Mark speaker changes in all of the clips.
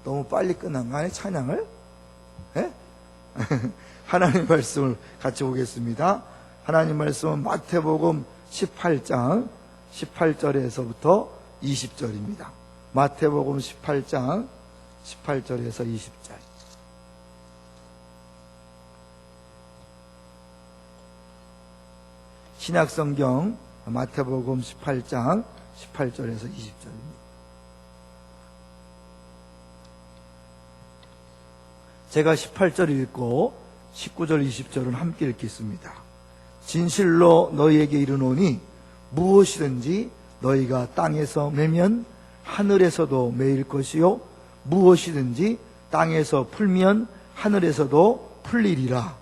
Speaker 1: 너무 빨리 끝난 거 아니에요? 찬양을? 예? 하나님 말씀을 같이 보겠습니다. 하나님 말씀은 마태복음 18장 18절에서부터 20절입니다. 마태복음 18장 18절에서 20절. 신약성경 마태복음 18장 18절에서 20절입니다. 제가 18절 읽고 19절 20절은 함께 읽겠습니다. 진실로 너희에게 이르노니 무엇이든지 너희가 땅에서 매면 하늘에서도 매일 것이요 무엇이든지 땅에서 풀면 하늘에서도 풀리리라.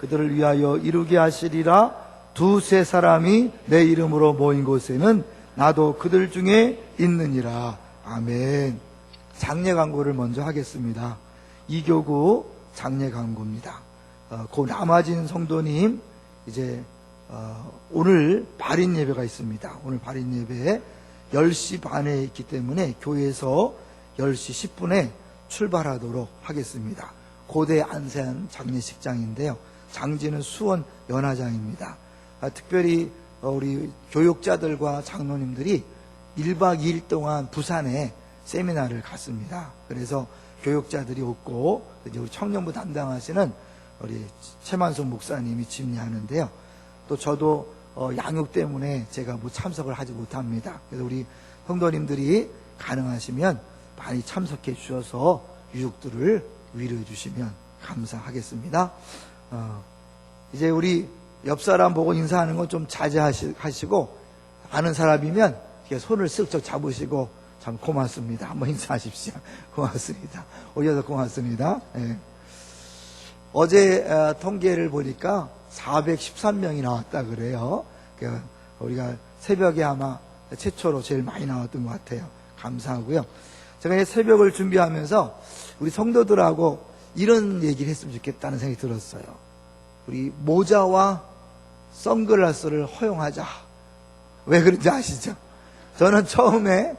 Speaker 1: 그들을 위하여 이루게 하시리라. 두세 사람이 내 이름으로 모인 곳에는 나도 그들 중에 있느니라. 아멘. 장례 광고를 먼저 하겠습니다. 이교구 장례 광고입니다. 고 남아진 성도님, 이제 오늘 발인 예배가 있습니다. 오늘 발인 예배에 10시 반에 있기 때문에 교회에서 10시 10분에 출발하도록 하겠습니다. 고대 안산 장례식장인데요. 장지는 수원 연화장입니다. 특별히 우리 교육자들과 장로님들이 1박 2일 동안 부산에 세미나를 갔습니다. 그래서 교육자들이 없고 이제 우리 청년부 담당하시는 우리 최만송 목사님이 집례하는데요. 또 저도 양육 때문에 제가 참석을 하지 못합니다. 그래서 우리 성도님들이 가능하시면 많이 참석해 주셔서 유족들을 위로해 주시면 감사하겠습니다. 이제 우리 옆 사람 보고 인사하는 건 좀 자제하시고, 아는 사람이면 이렇게 손을 쓱 잡으시고, 참 고맙습니다. 한번 인사하십시오. 고맙습니다. 오셔서 고맙습니다. 네. 어제 통계를 보니까 413명이 나왔다 그래요. 우리가 새벽에 아마 최초로 제일 많이 나왔던 것 같아요. 감사하고요. 제가 이 새벽을 준비하면서 우리 성도들하고 이런 얘기를 했으면 좋겠다는 생각이 들었어요. 우리 모자와 선글라스를 허용하자. 왜 그런지 아시죠? 저는 처음에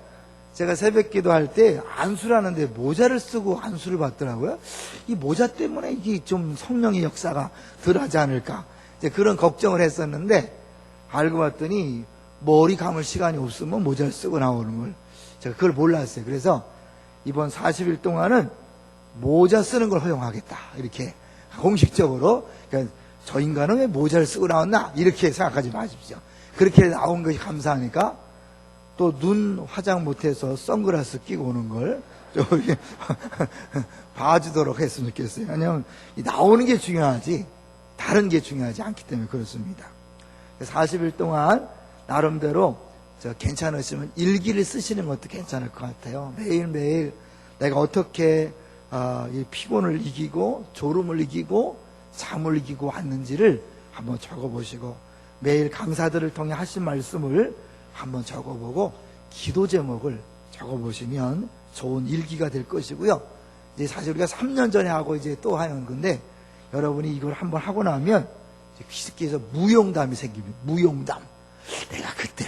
Speaker 1: 제가 새벽 기도할 때 안수를 하는데 모자를 쓰고 안수를 받더라고요. 이 모자 때문에 이게 좀 성령의 역사가 덜하지 않을까, 이제 그런 걱정을 했었는데, 알고 봤더니 머리 감을 시간이 없으면 모자를 쓰고 나오는 걸 제가 그걸 몰랐어요. 그래서 이번 40일 동안은 모자 쓰는 걸 허용하겠다, 이렇게 공식적으로. 그러니까 저 인간은 왜 모자를 쓰고 나왔나, 이렇게 생각하지 마십시오. 그렇게 나온 것이 감사하니까 또 눈 화장 못해서 선글라스 끼고 오는 걸 좀 봐주도록 했으면 좋겠어요. 왜냐하면 나오는 게 중요하지 다른 게 중요하지 않기 때문에 그렇습니다. 40일 동안 나름대로 괜찮으시면 일기를 쓰시는 것도 괜찮을 것 같아요. 매일매일 내가 어떻게 이 피곤을 이기고 졸음을 이기고 잠을 이기고 왔는지를 한번 적어보시고, 매일 강사들을 통해 하신 말씀을 한번 적어보고 기도 제목을 적어보시면 좋은 일기가 될 것이고요. 이제 사실 우리가 3년 전에 하고 이제 또 하는 건데, 여러분이 이걸 한번 하고 나면 쉽게 해서 무용담이 생깁니다. 무용담. 내가 그때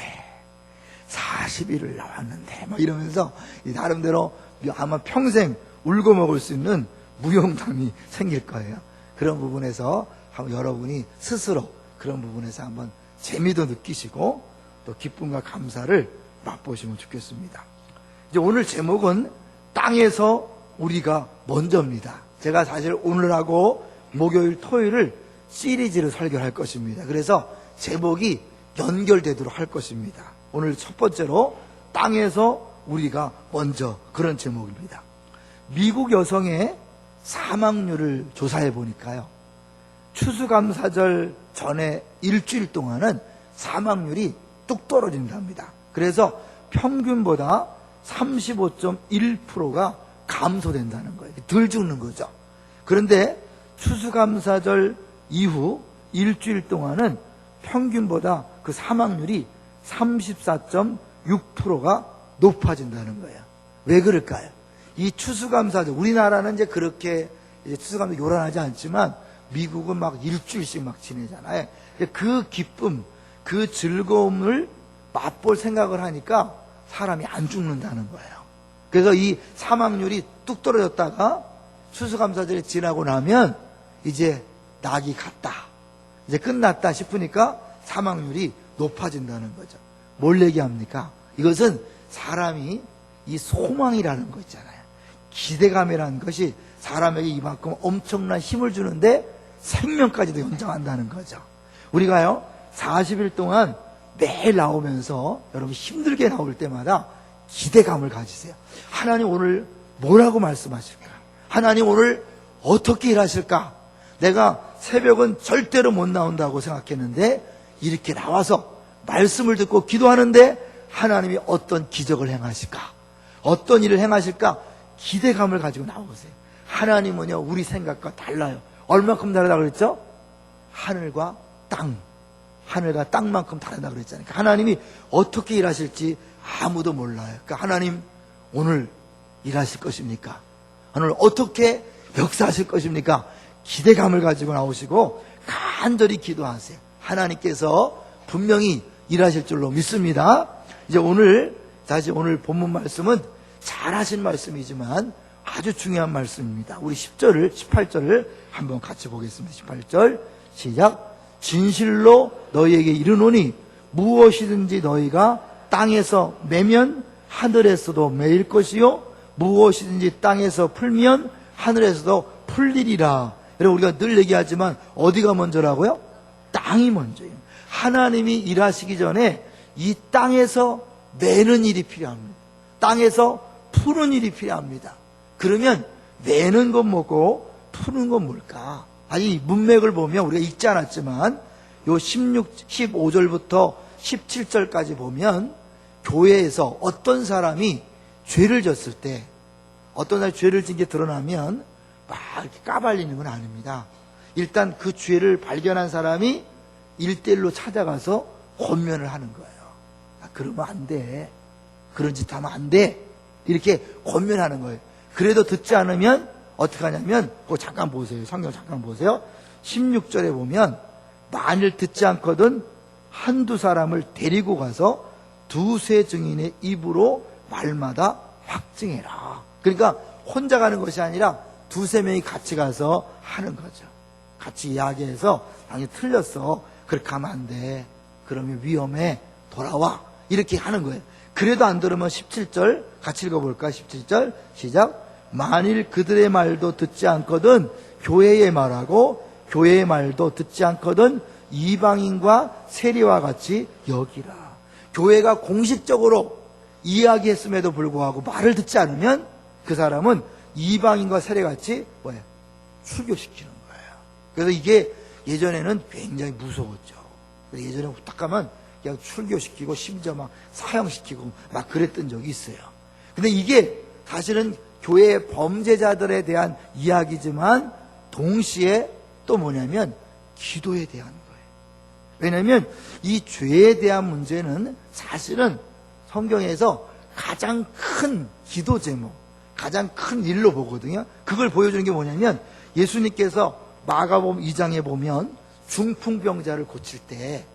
Speaker 1: 40일을 나왔는데 뭐 이러면서 나름대로 아마 평생 울고 먹을 수 있는 무용담이 생길 거예요. 그런 부분에서 한번 여러분이 스스로 그런 부분에서 한번 재미도 느끼시고 또 기쁨과 감사를 맛보시면 좋겠습니다. 이제 오늘 제목은 땅에서 우리가 먼저입니다. 제가 사실 오늘하고 목요일, 토요일을 시리즈로 설교할 것입니다. 그래서 제목이 연결되도록 할 것입니다. 오늘 첫 번째로 땅에서 우리가 먼저, 그런 제목입니다. 미국 여성의 사망률을 조사해 보니까요, 추수감사절 전에 일주일 동안은 사망률이 뚝 떨어진답니다. 그래서 평균보다 35.1%가 감소된다는 거예요. 덜 죽는 거죠. 그런데 추수감사절 이후 일주일 동안은 평균보다 그 사망률이 34.6%가 높아진다는 거예요. 왜 그럴까요? 이 추수감사절, 우리나라는 이제 그렇게 이제 추수감사 요란하지 않지만 미국은 막 일주일씩 막 지내잖아요. 그 기쁨, 그 즐거움을 맛볼 생각을 하니까 사람이 안 죽는다는 거예요. 그래서 이 사망률이 뚝 떨어졌다가 추수감사절이 지나고 나면 이제 낙이 갔다, 이제 끝났다 싶으니까 사망률이 높아진다는 거죠. 뭘 얘기합니까? 이것은 사람이 이 소망이라는 거 있잖아요. 기대감이라는 것이 사람에게 이만큼 엄청난 힘을 주는데 생명까지도 연장한다는 거죠. 우리가요 40일 동안 매일 나오면서 여러분 힘들게 나올 때마다 기대감을 가지세요. 하나님 오늘 뭐라고 말씀하실까? 하나님 오늘 어떻게 일하실까? 내가 새벽은 절대로 못 나온다고 생각했는데 이렇게 나와서 말씀을 듣고 기도하는데 하나님이 어떤 기적을 행하실까? 어떤 일을 행하실까? 기대감을 가지고 나오세요. 하나님은요 우리 생각과 달라요. 얼마큼 다르다고 그랬죠? 하늘과 땅, 하늘과 땅만큼 다르다고 그랬잖아요. 그러니까 하나님이 어떻게 일하실지 아무도 몰라요. 그러니까 하나님 오늘 일하실 것입니까? 오늘 어떻게 역사하실 것입니까? 기대감을 가지고 나오시고 간절히 기도하세요. 하나님께서 분명히 일하실 줄로 믿습니다. 이제 오늘 본문 말씀은 잘하신 말씀이지만 아주 중요한 말씀입니다. 우리 10절을 18절을 한번 같이 보겠습니다. 18절 시작. 진실로 너희에게 이르노니 무엇이든지 너희가 땅에서 매면 하늘에서도 매일 것이요 무엇이든지 땅에서 풀면 하늘에서도 풀리리라. 여러분 우리가 늘 얘기하지만 어디가 먼저라고요? 땅이 먼저예요. 하나님이 일하시기 전에 이 땅에서 매는 일이 필요합니다. 땅에서 푸는 일이 필요합니다. 그러면 매는 건 뭐고 푸는 건 뭘까? 아니 문맥을 보면 우리가 읽지 않았지만 요 15절부터 17절까지 보면 교회에서 어떤 사람이 죄를 졌을 때 어떤 사람이 죄를 진 게 드러나면 막 이렇게 까발리는 건 아닙니다. 일단 그 죄를 발견한 사람이 1대1로 찾아가서 권면을 하는 거예요. 그러면 안 돼. 그런 짓 하면 안 돼. 이렇게 권면하는 거예요. 그래도 듣지 않으면 어떻게 하냐면 그거 잠깐 보세요. 성경 잠깐 보세요. 16절에 보면 만일 듣지 않거든 한두 사람을 데리고 가서 두세 증인의 입으로 말마다 확증해라. 그러니까 혼자 가는 것이 아니라 두세 명이 같이 가서 하는 거죠. 같이 이야기해서 당연히 틀렸어. 그렇게 하면 안 돼. 그러면 위험해. 돌아와. 이렇게 하는 거예요. 그래도 안 들으면 17절 같이 읽어볼까? 17절 시작. 만일 그들의 말도 듣지 않거든 교회의 말하고 교회의 말도 듣지 않거든 이방인과 세리와 같이 여기라. 교회가 공식적으로 이야기했음에도 불구하고 말을 듣지 않으면 그 사람은 이방인과 세리같이 뭐예요? 출교시키는 거예요. 그래서 이게 예전에는 굉장히 무서웠죠. 예전에 부탁하면 그냥 출교시키고 심지어 막 사형시키고 막 그랬던 적이 있어요. 근데 이게 사실은 교회의 범죄자들에 대한 이야기지만 동시에 또 뭐냐면 기도에 대한 거예요. 왜냐하면 이 죄에 대한 문제는 사실은 성경에서 가장 큰 기도 제목, 가장 큰 일로 보거든요. 그걸 보여주는 게 뭐냐면 예수님께서 마가복음 2장에 보면 중풍병자를 고칠 때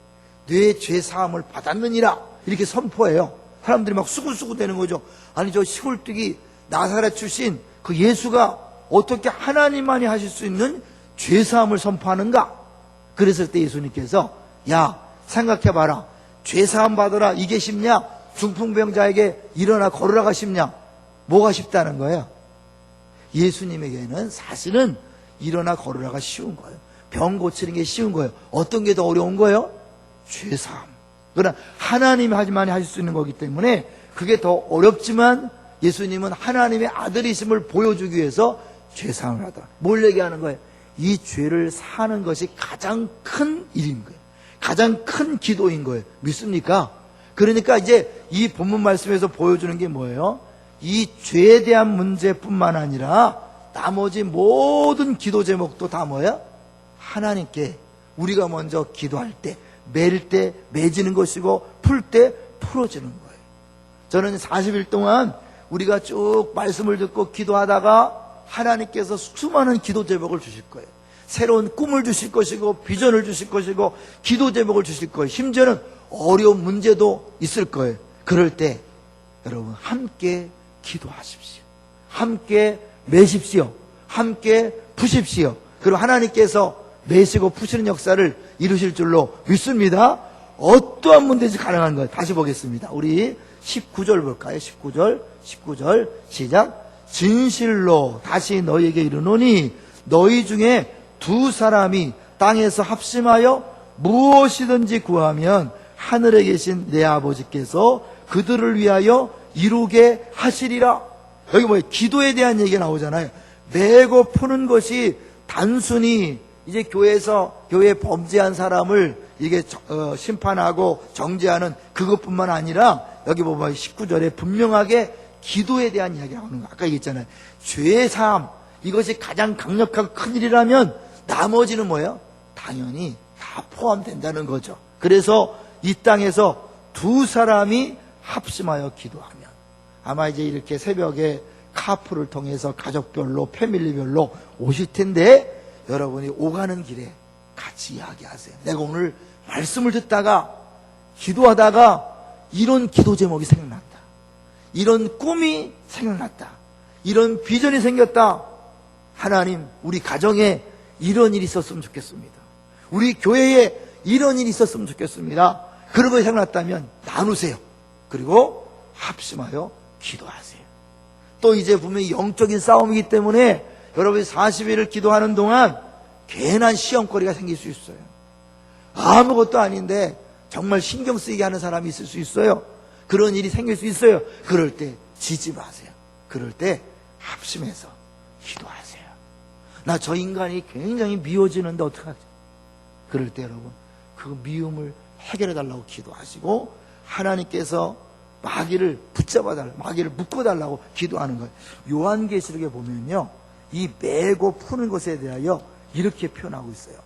Speaker 1: 뇌 죄 사함을 받았느니라 이렇게 선포해요. 사람들이 막 수구수구 되는 거죠. 아니 저 시골뜨기 나사렛 출신 그 예수가 어떻게 하나님만이 하실 수 있는 죄 사함을 선포하는가? 그랬을 때 예수님께서 야 생각해봐라. 죄 사함 받으라 이게 쉽냐? 중풍병자에게 일어나 걸으라가 쉽냐? 뭐가 쉽다는 거예요? 예수님에게는 사실은 일어나 걸으라가 쉬운 거예요. 병 고치는 게 쉬운 거예요. 어떤 게 더 어려운 거예요? 죄사함. 그러나 하나님이 하지만 하실 수 있는 거기 때문에 그게 더 어렵지만 예수님은 하나님의 아들이심을 보여주기 위해서 죄사함을 하더라. 뭘 얘기하는 거예요? 이 죄를 사는 것이 가장 큰 일인 거예요. 가장 큰 기도인 거예요. 믿습니까? 그러니까 이제 이 본문 말씀에서 보여주는 게 뭐예요? 이 죄에 대한 문제뿐만 아니라 나머지 모든 기도 제목도 다 뭐예요? 하나님께 우리가 먼저 기도할 때 맬 때 맺는 것이고 풀 때 풀어지는 거예요. 저는 40일 동안 우리가 쭉 말씀을 듣고 기도하다가 하나님께서 수많은 기도 제목을 주실 거예요. 새로운 꿈을 주실 것이고 비전을 주실 것이고 기도 제목을 주실 거예요. 심지어는 어려운 문제도 있을 거예요. 그럴 때 여러분 함께 기도하십시오. 함께 매십시오. 함께 푸십시오. 그리고 하나님께서 매시고 푸시는 역사를 이루실 줄로 믿습니다. 어떠한 문제든지 가능한 거예요. 다시 보겠습니다. 우리 19절 볼까요? 19절 시작. 진실로 다시 너희에게 이르노니 너희 중에 두 사람이 땅에서 합심하여 무엇이든지 구하면 하늘에 계신 내 아버지께서 그들을 위하여 이루게 하시리라. 여기 뭐예요? 기도에 대한 얘기가 나오잖아요. 매고 푸는 것이 단순히 이제 교회에 범죄한 사람을 이게 심판하고 정죄하는 그것뿐만 아니라 여기 보면 19절에 분명하게 기도에 대한 이야기가 나오는 거. 아까 얘기했잖아요. 죄의 사함, 이것이 가장 강력한 큰일이라면 나머지는 뭐예요? 당연히 다 포함된다는 거죠. 그래서 이 땅에서 두 사람이 합심하여 기도하면 아마 이제 이렇게 새벽에 카풀을 통해서 가족별로 패밀리별로 오실 텐데 여러분이 오가는 길에 같이 이야기하세요. 내가 오늘 말씀을 듣다가 기도하다가 이런 기도 제목이 생각났다. 이런 꿈이 생각났다. 이런 비전이 생겼다. 하나님, 우리 가정에 이런 일이 있었으면 좋겠습니다. 우리 교회에 이런 일이 있었으면 좋겠습니다. 그런 것이 생각났다면 나누세요. 그리고 합심하여 기도하세요. 또 이제 분명히 영적인 싸움이기 때문에 여러분이 40일을 기도하는 동안 괜한 시험거리가 생길 수 있어요. 아무것도 아닌데 정말 신경 쓰이게 하는 사람이 있을 수 있어요. 그런 일이 생길 수 있어요. 그럴 때 지지 마세요. 그럴 때 합심해서 기도하세요. 나 저 인간이 굉장히 미워지는데 어떡하죠? 그럴 때 여러분 그 미움을 해결해 달라고 기도하시고 하나님께서 마귀를 붙잡아 달라고, 마귀를 묶어 달라고 기도하는 거예요. 요한계시록에 보면요, 이 매고 푸는 것에 대하여 이렇게 표현하고 있어요.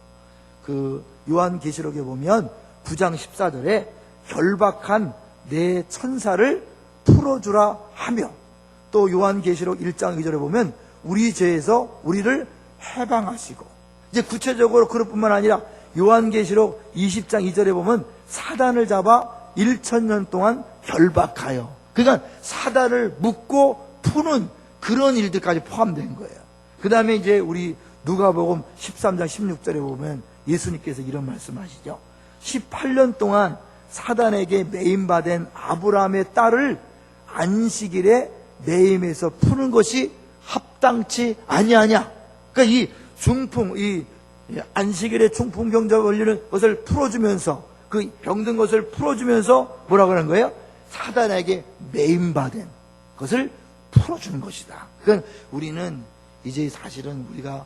Speaker 1: 그 요한계시록에 보면 9장 14절에 결박한 내 천사를 풀어주라 하며, 또 요한계시록 1장 2절에 보면 우리 죄에서 우리를 해방하시고, 이제 구체적으로 그럴 뿐만 아니라 요한계시록 20장 2절에 보면 사단을 잡아 1000년 동안 결박하여, 그러니까 사단을 묶고 푸는 그런 일들까지 포함된 거예요. 그 다음에 이제 우리 누가복음 13장 16절에 보면 예수님께서 이런 말씀하시죠. 18년 동안 사단에게 매임받은 아브라함의 딸을 안식일에 매임해서 푸는 것이 합당치 아니하냐. 그러니까 이 중풍, 이 안식일에 중풍병자 걸리는 것을 풀어주면서, 그 병든 것을 풀어주면서 뭐라고 하는 거예요? 사단에게 매임받은 것을 풀어주는 것이다. 그러니까 우리는 이제 사실은 우리가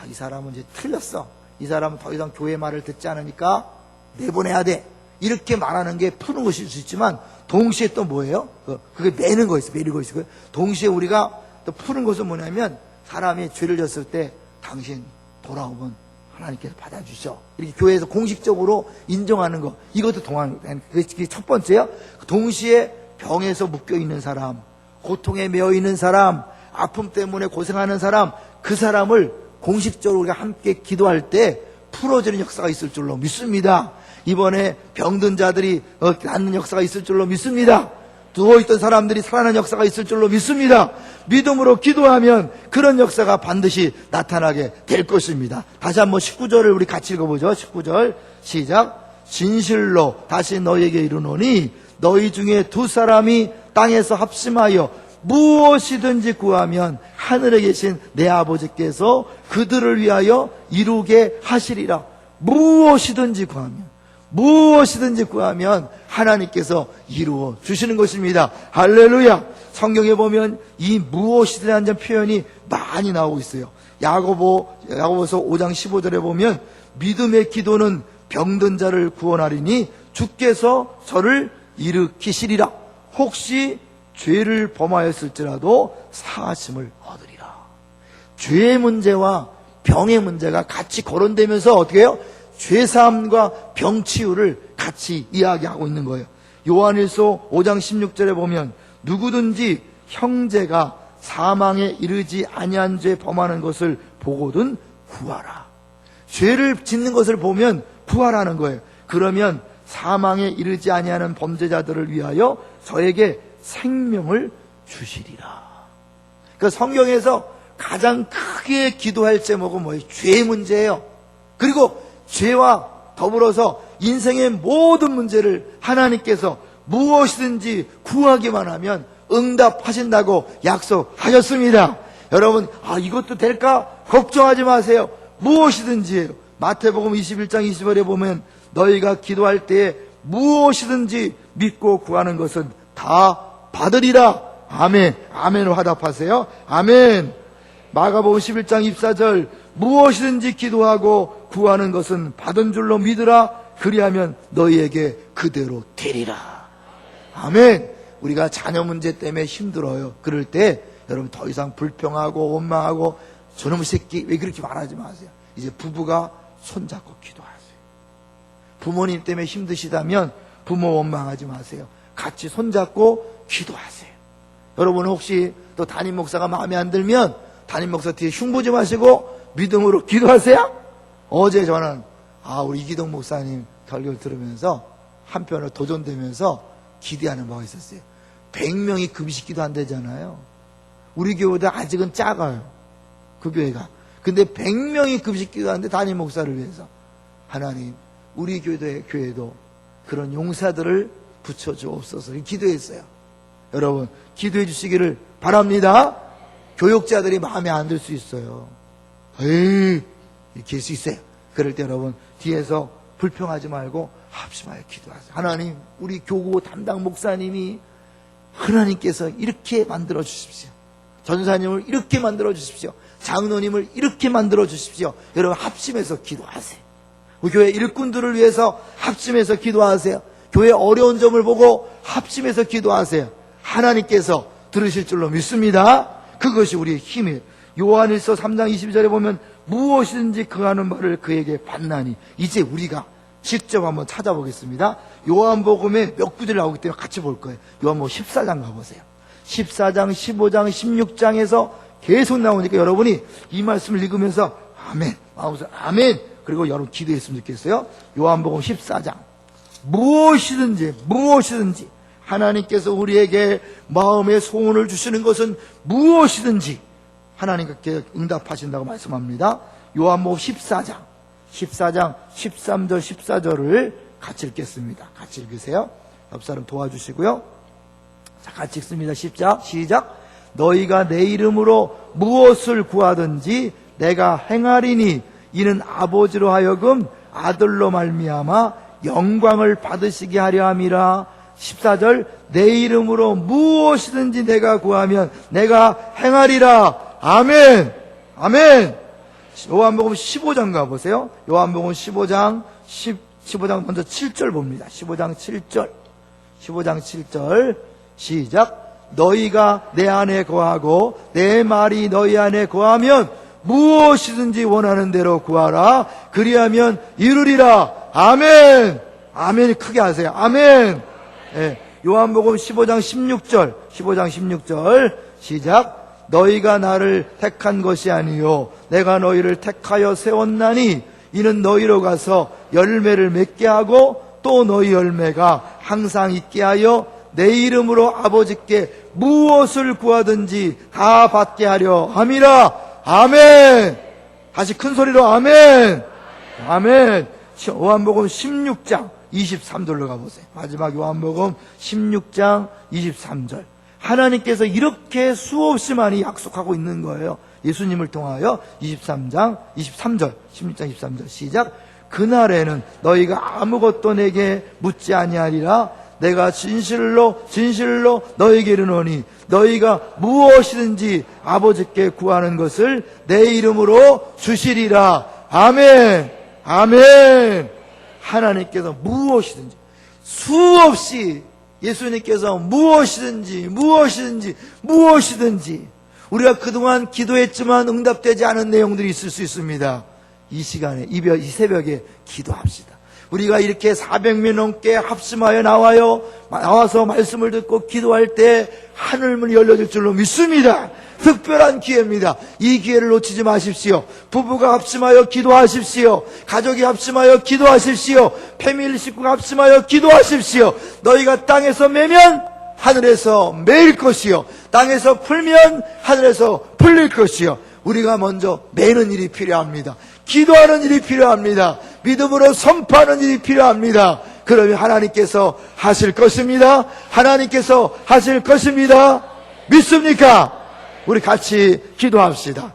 Speaker 1: 이 사람은 이제 틀렸어, 이 사람은 더 이상 교회 말을 듣지 않으니까 내보내야 돼, 이렇게 말하는 게 푸는 것일 수 있지만 동시에 또 뭐예요? 그게 매는 거 있어요. 매는 거 있어요. 동시에 우리가 또 푸는 것은 뭐냐면 사람이 죄를 졌을 때 당신 돌아오면 하나님께서 받아주셔, 이렇게 교회에서 공식적으로 인정하는 거, 이것도 그게 첫 번째요. 동시에 병에서 묶여있는 사람, 고통에 매여있는 사람, 아픔 때문에 고생하는 사람, 그 사람을 공식적으로 우리가 함께 기도할 때 풀어지는 역사가 있을 줄로 믿습니다. 이번에 병든 자들이 낫는 역사가 있을 줄로 믿습니다. 누워있던 사람들이 살아나는 역사가 있을 줄로 믿습니다. 믿음으로 기도하면 그런 역사가 반드시 나타나게 될 것입니다. 다시 한번 19절을 우리 같이 읽어보죠. 19절 시작. 진실로 다시 너희에게 이르노니 너희 중에 두 사람이 땅에서 합심하여 무엇이든지 구하면 하늘에 계신 내 아버지께서 그들을 위하여 이루게 하시리라. 무엇이든지 구하면 하나님께서 이루어 주시는 것입니다. 할렐루야. 성경에 보면 이 무엇이라는 표현이 많이 나오고 있어요. 야고보서 5장 15절에 보면 믿음의 기도는 병든 자를 구원하리니 주께서 저를 일으키시리라. 혹시 죄를 범하였을지라도 사하심을 얻으리라. 죄의 문제와 병의 문제가 같이 거론되면서 어떻게 해요? 죄사함과 병치유를 같이 이야기하고 있는 거예요. 요한일서 5장 16절에 보면 누구든지 형제가 사망에 이르지 아니한 죄 범하는 것을 보거든 구하라. 죄를 짓는 것을 보면 부활하는 거예요. 그러면 사망에 이르지 아니하는 범죄자들을 위하여 저에게 생명을 주시리라. 그러니까 성경에서 가장 크게 기도할 제목은 뭐예요? 죄의 문제예요. 그리고 죄와 더불어서 인생의 모든 문제를 하나님께서 무엇이든지 구하기만 하면 응답하신다고 약속하셨습니다. 여러분, 이것도 될까? 걱정하지 마세요. 무엇이든지예요. 마태복음 21장 20절에 보면 너희가 기도할 때에 무엇이든지 믿고 구하는 것은 다 받으리라. 아멘. 아멘으로 화답하세요. 아멘. 마가복음 11장 24절 무엇이든지 기도하고 구하는 것은 받은 줄로 믿으라. 그리하면 너희에게 그대로 되리라. 아멘. 우리가 자녀 문제 때문에 힘들어요. 그럴 때 여러분 더 이상 불평하고 원망하고 저놈의 새끼 왜 그렇게 말하지 마세요. 이제 부부가 손잡고 기도하세요. 부모님 때문에 힘드시다면 부모 원망하지 마세요. 같이 손잡고 기도하세요. 여러분 혹시 또 담임 목사가 마음에 안 들면 담임 목사 뒤에 흉보지 마시고 믿음으로 기도하세요. 어제 저는 우리 이기동 목사님 설교를 들으면서 한편으로 도전되면서 기대하는 바가 있었어요. 100명이 금식 기도 안 되잖아요. 우리 교회보다 아직은 작아요. 그 교회가. 근데 100명이 금식 기도하는데 담임 목사를 위해서 하나님 우리 교회도 그런 용사들을 붙여주옵소서 기도했어요. 여러분 기도해 주시기를 바랍니다. 교육자들이 마음에 안 들 수 있어요. 이렇게 할 수 있어요. 그럴 때 여러분 뒤에서 불평하지 말고 합심하여 기도하세요. 하나님 우리 교구 담당 목사님이 하나님께서 이렇게 만들어 주십시오. 전사님을 이렇게 만들어 주십시오. 장로님을 이렇게 만들어 주십시오. 여러분 합심해서 기도하세요. 우리 교회 일꾼들을 위해서 합심해서 기도하세요. 교회 어려운 점을 보고 합심해서 기도하세요. 하나님께서 들으실 줄로 믿습니다. 그것이 우리의 힘이에요. 요한일서 3장 22절에 보면 무엇이든지 그하는 말을 그에게 받나니. 이제 우리가 직접 한번 찾아보겠습니다. 요한복음에 몇 구절이 나오기 때문에 같이 볼 거예요. 요한복음 14장 가보세요. 14장, 15장, 16장에서 계속 나오니까 여러분이 이 말씀을 읽으면서 아멘, 마음에서 아멘, 그리고 여러분 기도했으면 좋겠어요. 요한복음 14장 무엇이든지 하나님께서 우리에게 마음의 소원을 주시는 것은 무엇이든지 하나님께 응답하신다고 말씀합니다. 요한복음 14장 13절 14절을 같이 읽겠습니다. 같이 읽으세요. 옆 사람 도와주시고요. 자, 같이 읽습니다. 시작. 너희가 내 이름으로 무엇을 구하든지 내가 행하리니 이는 아버지로 하여금 아들로 말미암아 영광을 받으시게 하려 함이라. 14절 내 이름으로 무엇이든지 내가 구하면 내가 행하리라. 아멘. 아멘. 요한복음 15장 가보세요. 요한복음 15장 먼저 7절 봅니다. 15장 7절 시작. 너희가 내 안에 거하고 내 말이 너희 안에 거하면 무엇이든지 원하는 대로 구하라. 그리하면 이루리라. 아멘. 아멘 크게 하세요. 아멘. 요한복음 15장 16절 시작. 너희가 나를 택한 것이 아니요 내가 너희를 택하여 세웠나니 이는 너희로 가서 열매를 맺게 하고 또 너희 열매가 항상 있게 하여 내 이름으로 아버지께 무엇을 구하든지 다 받게 하려 함이라. 아멘. 다시 큰 소리로 아멘. 아멘. 요한복음 16장 23절로 가보세요. 마지막 요한복음 16장 23절. 하나님께서 이렇게 수없이 많이 약속하고 있는 거예요. 예수님을 통하여 16장 23절 시작. 그날에는 너희가 아무것도 내게 묻지 아니하리라. 내가 진실로 너희에게 이르노니 너희가 무엇이든지 아버지께 구하는 것을 내 이름으로 주시리라. 아멘. 아멘. 하나님께서 무엇이든지 수없이 예수님께서 무엇이든지 우리가 그동안 기도했지만 응답되지 않은 내용들이 있을 수 있습니다. 이 시간에 이 새벽에 기도합시다. 우리가 이렇게 400명 넘게 합심하여 나와서 말씀을 듣고 기도할 때 하늘문이 열려질 줄로 믿습니다. 특별한 기회입니다. 이 기회를 놓치지 마십시오. 부부가 합심하여 기도하십시오. 가족이 합심하여 기도하십시오. 패밀리 식구가 합심하여 기도하십시오. 너희가 땅에서 매면 하늘에서 매일 것이요, 땅에서 풀면 하늘에서 풀릴 것이요. 우리가 먼저 매는 일이 필요합니다. 기도하는 일이 필요합니다. 믿음으로 선포하는 일이 필요합니다. 그러면 하나님께서 하실 것입니다. 하나님께서 하실 것입니다. 믿습니까? 우리 같이 기도합시다.